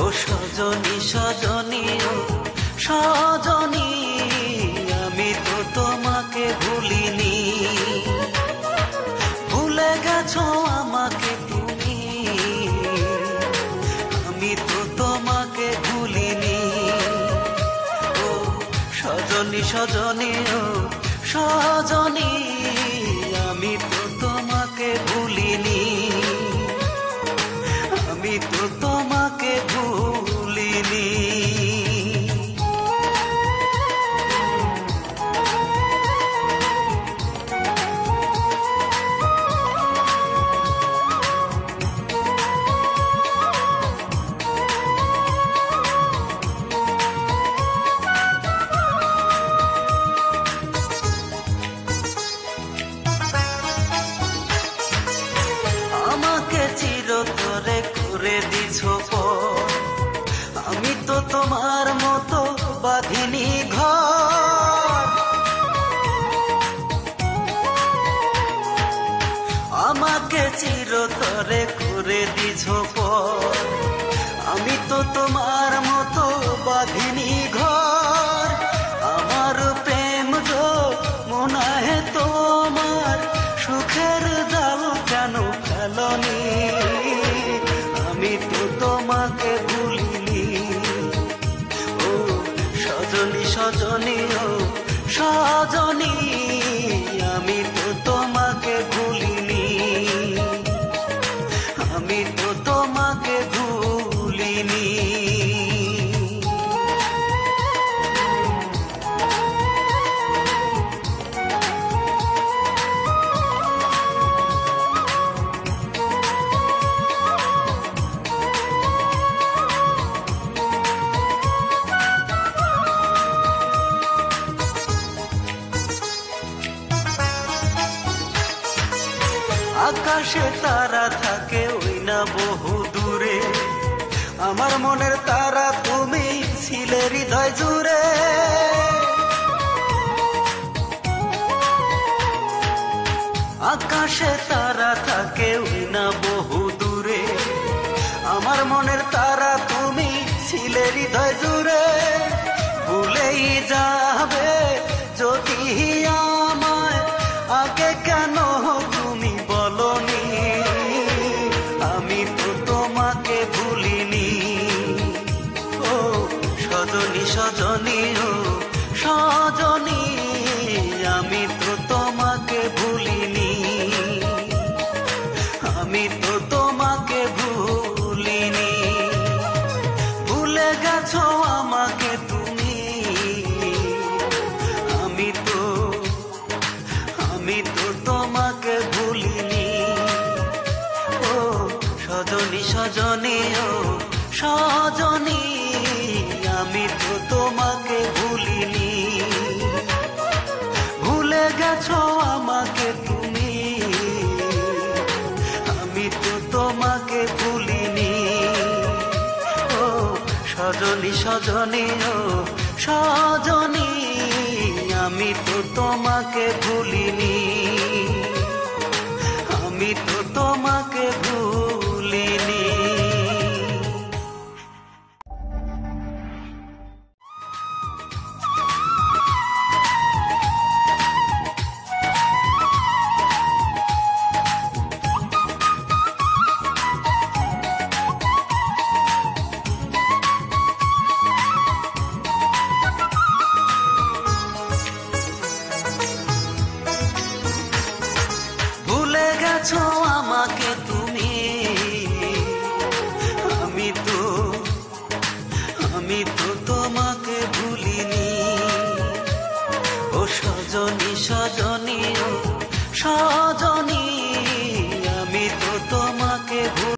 ও সজনী সজনী ও সজনী, আমি তো তোমাকে ভুলিনি। ভুলে গেছো আমাকে তুমি, আমি তো তোমাকে ভুলিনি। ও সজনী সজনী ও সজনী, আমি তো তোমাকে ভুলিনি, আমি তো তোমাকে ভুলিনি। আমাকে চিরতরে করে দিছো পর, আমি তো তোমার মতো বাঁধিনি ঘর। আমাকে চিরতরে করে দিছো পর, আমি তো তোমার মতো বাঁধিনি ঘর। আমার প্রেম গো মনে হয় তোমার, সুখের জাল কেন ফেলনি, আমি তো তোমাকে ভুলিনি। ও সজনী সজনী ও সজনী, আমি তো তোমাকে ভুলিনি, আমি তো তোমাকে ভুলিনি। আকাশে তারা থাকে ওই না বহু দূরে, আমার মনের তারা তুমি ছিলে হৃদয় জুড়ে। আকাশে তারা থাকে ওই না বহু দূরে, আমার মনের তারা তুমি ছিলে হৃদয় জুড়ে। ভুলেই যাবে যদি আমায়, আগে কেন তুমি বলনি, আমি তো তোমাকে ভুলিনি। ও সজনী সজনী ও সজনী, আমি তো তোমাকে ভুলিনি, আমি তো তোমাকে ভুলিনি। ভুলে গেছো আমাকে তুমি, আমি তো তোমাকে ভুলিনি। ও সজনী সজনী ও সজনী, আমি তো তোমাকে ভুলিনি। ভুলে গেছো আমাকে তুমি, আমি তো তোমাকে ভুলিনি। ও সজনী সজনী ও সজনী, আমি তো তোমাকে ভুলিনি, আমি তো তোমাকে ভুলিনি। আমাকে তুমি, আমি তো তোমাকে ভুলিনি। ও সজনী